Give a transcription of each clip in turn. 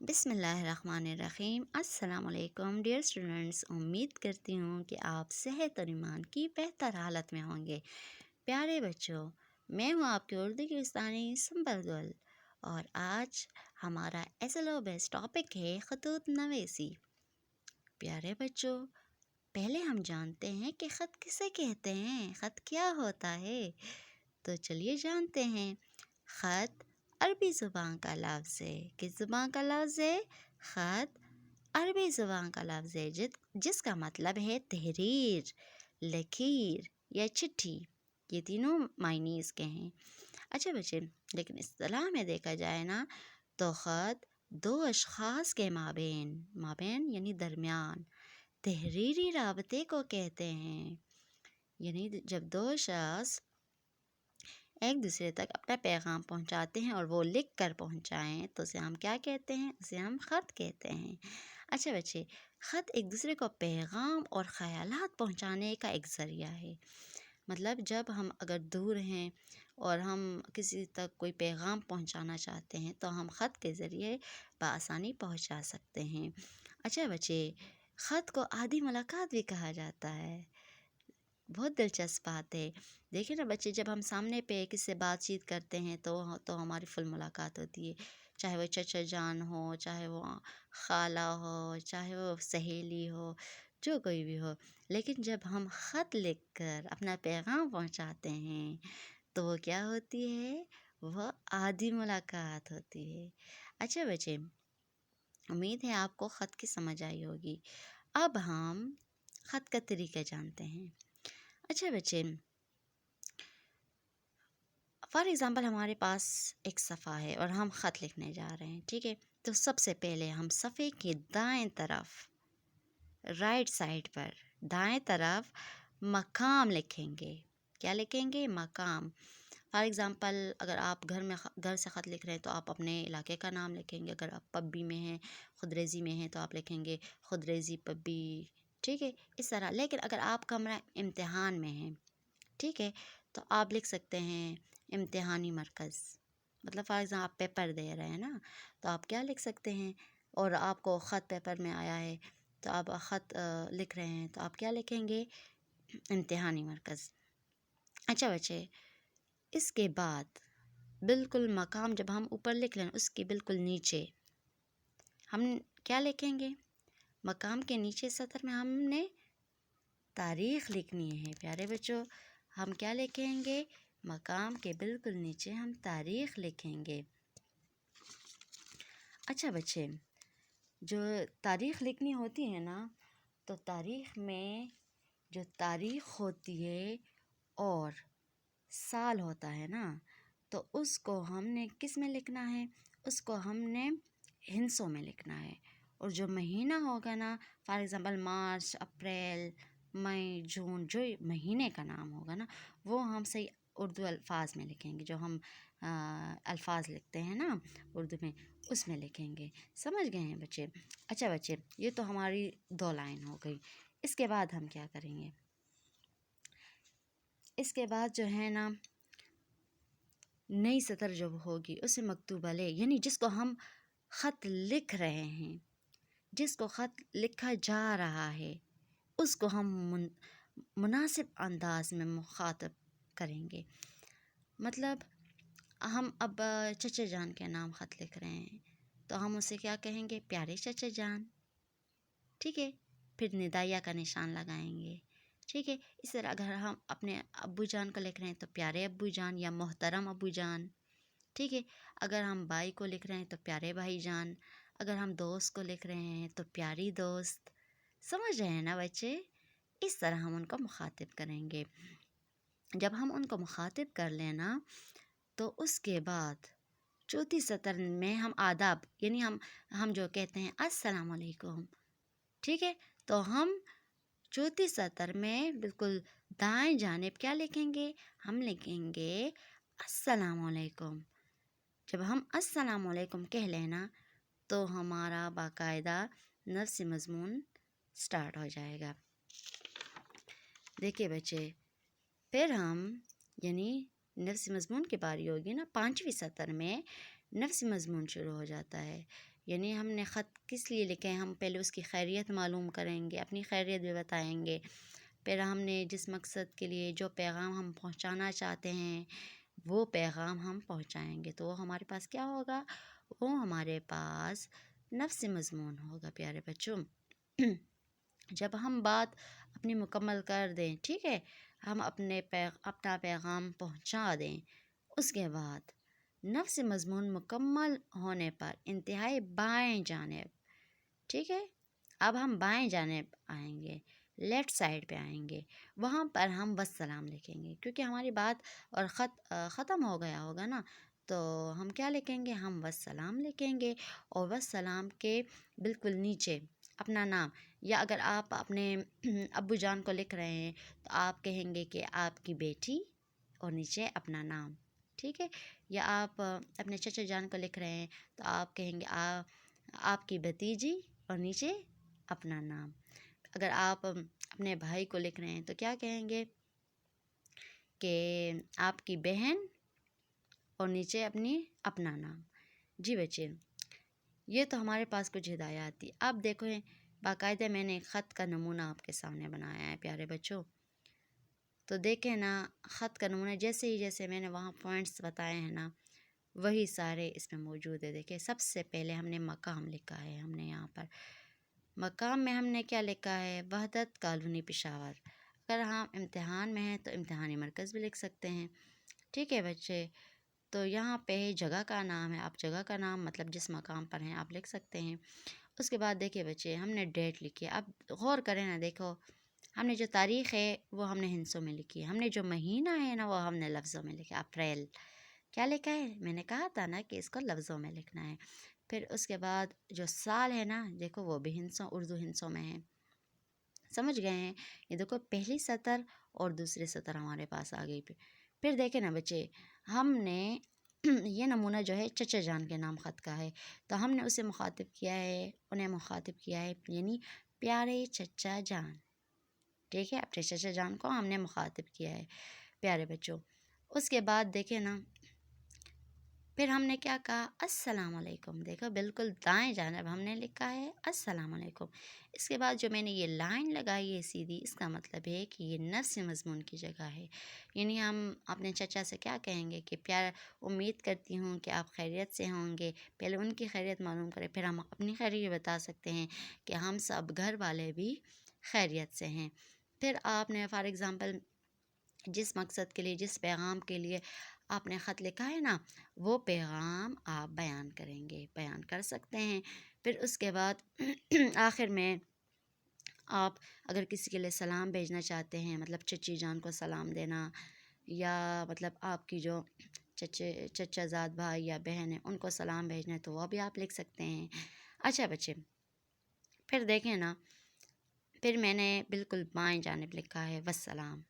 بسم اللہ الرحمن الرحیم۔ السلام علیکم ڈیئر اسٹوڈنٹس، امید کرتی ہوں کہ آپ صحت اور ایمان کی بہتر حالت میں ہوں گے۔ پیارے بچوں، میں ہوں آپ کی اردو کی استانی سنبل گل، اور آج ہمارا SLOBS ٹاپک ہے خطوط نویسی۔ پیارے بچوں، پہلے ہم جانتے ہیں کہ خط کسے کہتے ہیں، خط کیا ہوتا ہے؟ تو چلیے جانتے ہیں۔ خط عربی زبان کا لفظ ہے۔ کس زبان کا لفظ ہے؟ خط عربی زبان کا لفظ ہے جس کا مطلب ہے تحریر، لکیر یا چٹھی۔ یہ تینوں معنی اس کے ہیں۔ اچھا بچے، لیکن اصطلاح میں دیکھا جائے نا تو خط دو اشخاص کے مابین یعنی درمیان تحریری رابطے کو کہتے ہیں۔ یعنی جب دو شخص ایک دوسرے تک اپنا پیغام پہنچاتے ہیں اور وہ لکھ کر پہنچائیں تو اسے ہم کیا کہتے ہیں؟ اسے ہم خط کہتے ہیں۔ اچھا بچے، خط ایک دوسرے کو پیغام اور خیالات پہنچانے کا ایک ذریعہ ہے۔ مطلب جب ہم اگر دور ہیں اور ہم کسی تک کوئی پیغام پہنچانا چاہتے ہیں تو ہم خط کے ذریعے بآسانی پہنچا سکتے ہیں۔ اچھا بچے، خط کو آدھی ملاقات بھی کہا جاتا ہے۔ بہت دلچسپ بات ہے۔ دیکھیں نا بچے، جب ہم سامنے پہ کسی سے بات چیت کرتے ہیں تو ہماری فل ملاقات ہوتی ہے، چاہے وہ چچا جان ہو، چاہے وہ خالہ ہو، چاہے وہ سہیلی ہو، جو کوئی بھی ہو۔ لیکن جب ہم خط لکھ کر اپنا پیغام پہنچاتے ہیں تو وہ کیا ہوتی ہے؟ وہ آدھی ملاقات ہوتی ہے۔ اچھا بچے، امید ہے آپ کو خط کی سمجھ آئی ہوگی۔ اب ہم خط کا طریقہ جانتے ہیں۔ اچھا بچے، فار ایگزامپل ہمارے پاس ایک صفحہ ہے اور ہم خط لکھنے جا رہے ہیں، ٹھیک ہے؟ تو سب سے پہلے ہم صفحے کی دائیں طرف، رائٹ سائڈ پر دائیں طرف مقام لکھیں گے۔ کیا لکھیں گے؟ مقام۔ فار ایگزامپل اگر آپ گھر سے خط لکھ رہے ہیں تو آپ اپنے علاقے کا نام لکھیں گے۔ اگر آپ پبی میں ہیں، خودریزی میں ہیں، تو آپ لکھیں گے خودریزی پبی، ٹھیک ہے؟ اس طرح۔ لیکن اگر آپ کمرہ امتحان میں ہیں، ٹھیک ہے، تو آپ لکھ سکتے ہیں امتحانی مرکز۔ مطلب فار ایگزامپل آپ پیپر دے رہے ہیں نا، تو آپ کیا لکھ سکتے ہیں؟ اور آپ کو خط پیپر میں آیا ہے تو آپ خط لکھ رہے ہیں تو آپ کیا لکھیں گے؟ امتحانی مرکز۔ اچھا بچے، اس کے بعد بالکل مقام جب ہم اوپر لکھ لیں، اس کے بالکل نیچے ہم کیا لکھیں گے؟ مقام کے نیچے سطر میں ہم نے تاریخ لکھنی ہے۔ پیارے بچوں، ہم کیا لکھیں گے؟ مقام کے بالکل نیچے ہم تاریخ لکھیں گے۔ اچھا بچے، جو تاریخ لکھنی ہوتی ہے نا، تو تاریخ میں جو تاریخ ہوتی ہے اور سال ہوتا ہے نا، تو اس کو ہم نے کس میں لکھنا ہے؟ اس کو ہم نے ہندسوں میں لکھنا ہے۔ اور جو مہینہ ہوگا نا، فار ایگزامپل مارچ، اپریل، مئی، جون، جو مہینے کا نام ہوگا نا، وہ ہم صحیح اردو الفاظ میں لکھیں گے۔ جو ہم الفاظ لکھتے ہیں نا اردو میں، اس میں لکھیں گے۔ سمجھ گئے ہیں بچے؟ اچھا بچے، یہ تو ہماری 2 لائن ہو گئی۔ اس کے بعد ہم کیا کریں گے؟ اس کے بعد جو ہے نا، نئی سطر جو ہوگی اسے مکتوبہ لے، یعنی جس کو ہم خط لکھ رہے ہیں، جس کو خط لکھا جا رہا ہے، اس کو ہم مناسب انداز میں مخاطب کریں گے۔ مطلب ہم اب چچا جان کے نام خط لکھ رہے ہیں تو ہم اسے کیا کہیں گے؟ پیارے چچا جان، ٹھیک ہے؟ پھر ندائیہ کا نشان لگائیں گے، ٹھیک ہے؟ اس طرح اگر ہم اپنے ابو جان کو لکھ رہے ہیں تو پیارے ابو جان یا محترم ابو جان، ٹھیک ہے؟ اگر ہم بھائی کو لکھ رہے ہیں تو پیارے بھائی جان، اگر ہم دوست کو لکھ رہے ہیں تو پیاری دوست۔ سمجھ رہے ہیں نا بچے؟ اس طرح ہم ان کو مخاطب کریں گے۔ جب ہم ان کو مخاطب کر لینا تو اس کے بعد چوتھی سطر میں ہم آداب، یعنی ہم جو کہتے ہیں السلام علیکم، ٹھیک ہے؟ تو ہم چوتھی سطر میں بالکل دائیں جانب کیا لکھیں گے؟ ہم لکھیں گے السلام علیکم۔ جب ہم السلام علیکم کہہ لینا تو ہمارا باقاعدہ نفس مضمون سٹارٹ ہو جائے گا۔ دیکھیے بچے، پھر ہم یعنی نفس مضمون کی باری ہوگی نا، 5ویں سطر میں نفس مضمون شروع ہو جاتا ہے۔ یعنی ہم نے خط کس لیے لکھے ہیں، ہم پہلے اس کی خیریت معلوم کریں گے، اپنی خیریت بھی بتائیں گے، پھر ہم نے جس مقصد کے لیے جو پیغام ہم پہنچانا چاہتے ہیں وہ پیغام ہم پہنچائیں گے، تو وہ ہمارے پاس کیا ہوگا، وہ ہمارے پاس نفس مضمون ہوگا پیارے بچوں۔ جب ہم بات اپنی مکمل کر دیں، ٹھیک ہے، ہم اپنا پیغام پہنچا دیں، اس کے بعد نفس مضمون مکمل ہونے پر انتہائی بائیں جانب، ٹھیک ہے، اب ہم بائیں جانب آئیں گے، لیفٹ سائڈ پہ آئیں گے، وہاں پر ہم والسلام لکھیں گے، کیونکہ ہماری بات اور خط ختم ہو گیا ہوگا نا، تو ہم کیا لکھیں گے، ہم والسلام لکھیں گے، اور والسلام کے بالکل نیچے اپنا نام، یا اگر آپ اپنے ابو جان کو لکھ رہے ہیں تو آپ کہیں گے کہ آپ کی بیٹی، اور نیچے اپنا نام، ٹھیک ہے، یا آپ اپنے چچا جان کو لکھ رہے ہیں تو آپ کہیں گے آپ کی بھتیجی، اور نیچے اپنا نام۔ اگر آپ اپنے بھائی کو لکھ رہے ہیں تو کیا کہیں گے کہ آپ کی بہن، اور نیچے اپنا نام۔ جی بچے، یہ تو ہمارے پاس کچھ ہدایات تھی۔ اب دیکھو باقاعدہ میں نے خط کا نمونہ آپ کے سامنے بنایا ہے پیارے بچوں، تو دیکھیں نا، خط کا نمونہ جیسے میں نے وہاں پوائنٹس بتائے ہیں نا، وہی سارے اس میں موجود ہے۔ دیکھیں، سب سے پہلے ہم نے مقام لکھا ہے، ہم نے یہاں پر مقام میں ہم نے کیا لکھا ہے، وحدت کالونی پشاور۔ اگر ہم امتحان میں ہیں تو امتحانی مرکز بھی لکھ سکتے ہیں، ٹھیک ہے بچے۔ تو یہاں پہ جگہ کا نام ہے، آپ جگہ کا نام مطلب جس مقام پر ہیں آپ لکھ سکتے ہیں۔ اس کے بعد دیکھیں بچے، ہم نے ڈیٹ لکھی ہے، اب غور کریں نا، دیکھو ہم نے جو تاریخ ہے وہ ہم نے ہندسوں میں لکھی ہے، ہم نے جو مہینہ ہے نا وہ ہم نے لفظوں میں لکھا، اپریل کیا لکھا ہے، میں نے کہا تھا نا کہ اس کو لفظوں میں لکھنا ہے۔ پھر اس کے بعد جو سال ہے نا، دیکھو وہ بھی اردو ہندسوں میں ہے، سمجھ گئے ہیں؟ یہ دیکھو پہلی سطر اور دوسری سطر ہمارے پاس آ گئی۔ پھر دیکھیں نا بچے، ہم نے یہ نمونہ جو ہے چچا جان کے نام خط کا ہے، تو ہم نے اسے مخاطب کیا ہے، انہیں مخاطب کیا ہے، یعنی پیارے چچا جان، ٹھیک ہے، اپنے چچا جان کو ہم نے مخاطب کیا ہے پیارے بچوں۔ اس کے بعد دیکھیں نا، پھر ہم نے کیا کہا، السلام علیکم، دیکھو بالکل دائیں جانب ہم نے لکھا ہے السلام علیکم۔ اس کے بعد جو میں نے یہ لائن لگائی ہے سیدھی، اس کا مطلب ہے کہ یہ نفس مضمون کی جگہ ہے، یعنی ہم اپنے چچا سے کیا کہیں گے کہ پیار، امید کرتی ہوں کہ آپ خیریت سے ہوں گے، پہلے ان کی خیریت معلوم کریں، پھر ہم اپنی خیریت بتا سکتے ہیں کہ ہم سب گھر والے بھی خیریت سے ہیں۔ پھر آپ نے فار ایگزامپل جس مقصد کے لیے، جس پیغام کے لیے آپ نے خط لکھا ہے نا، وہ پیغام آپ بیان کر سکتے ہیں۔ پھر اس کے بعد آخر میں آپ اگر کسی کے لیے سلام بھیجنا چاہتے ہیں، مطلب چچی جان کو سلام دینا، یا مطلب آپ کی جو چچا زاد بھائی یا بہن ہیں ان کو سلام بھیجنا ہے تو وہ بھی آپ لکھ سکتے ہیں۔ اچھا بچے، پھر دیکھیں نا، پھر میں نے بالکل بائیں جانب لکھا ہے والسلام۔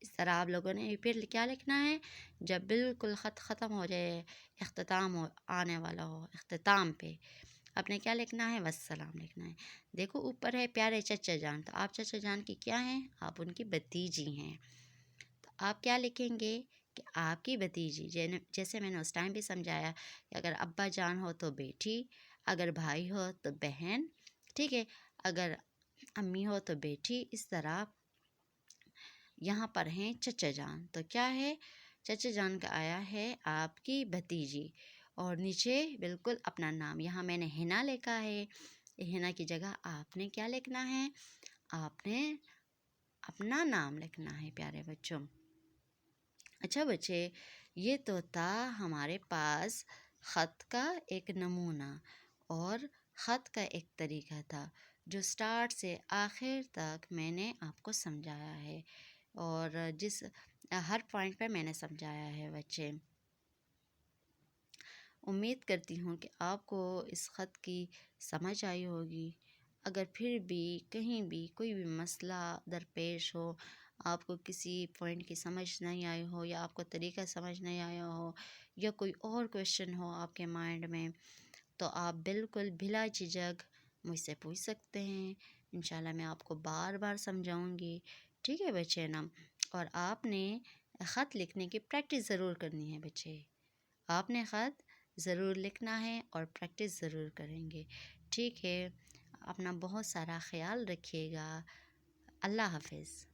اس طرح آپ لوگوں نے پھر کیا لکھنا ہے، جب بالکل خط ختم ہو جائے، آنے والا ہو اختتام پہ، آپ نے کیا لکھنا ہے، والسلام لکھنا ہے۔ دیکھو اوپر ہے پیارے چچا جان، تو آپ چچا جان کی کیا ہیں، آپ ان کی بھتیجی ہیں، تو آپ کیا لکھیں گے کہ آپ کی بھتیجی، جیسے میں نے اس ٹائم بھی سمجھایا کہ اگر ابا جان ہو تو بیٹی، اگر بھائی ہو تو بہن، ٹھیک ہے، اگر امی ہو تو بیٹی، اس طرح یہاں پر ہیں چچا جان، تو کیا ہے، چچا جان کا آیا ہے آپ کی بھتیجی، اور نیچے بالکل اپنا نام، یہاں میں نے ہنا لکھا ہے، ہنا کی جگہ آپ نے کیا لکھنا ہے، آپ نے اپنا نام لکھنا ہے پیارے بچوں۔ اچھا بچے، یہ تو تھا ہمارے پاس خط کا ایک نمونہ اور خط کا ایک طریقہ تھا، جو سٹارٹ سے آخر تک میں نے آپ کو سمجھایا ہے، اور جس ہر پوائنٹ پہ میں نے سمجھایا ہے بچے۔ امید کرتی ہوں کہ آپ کو اس خط کی سمجھ آئی ہوگی۔ اگر پھر بھی کہیں بھی کوئی بھی مسئلہ درپیش ہو، آپ کو کسی پوائنٹ کی سمجھ نہیں آئی ہو، یا آپ کو طریقہ سمجھ نہیں آیا ہو، یا کوئی اور کویشچن ہو آپ کے مائنڈ میں، تو آپ بالکل بلا جھجک مجھ سے پوچھ سکتے ہیں، انشاءاللہ میں آپ کو بار بار سمجھاؤں گی، ٹھیک ہے بچے نا۔ اور آپ نے خط لکھنے کی پریکٹس ضرور کرنی ہے بچے، آپ نے خط ضرور لکھنا ہے اور پریکٹس ضرور کریں گے، ٹھیک ہے؟ اپنا بہت سارا خیال رکھیے گا۔ اللہ حافظ۔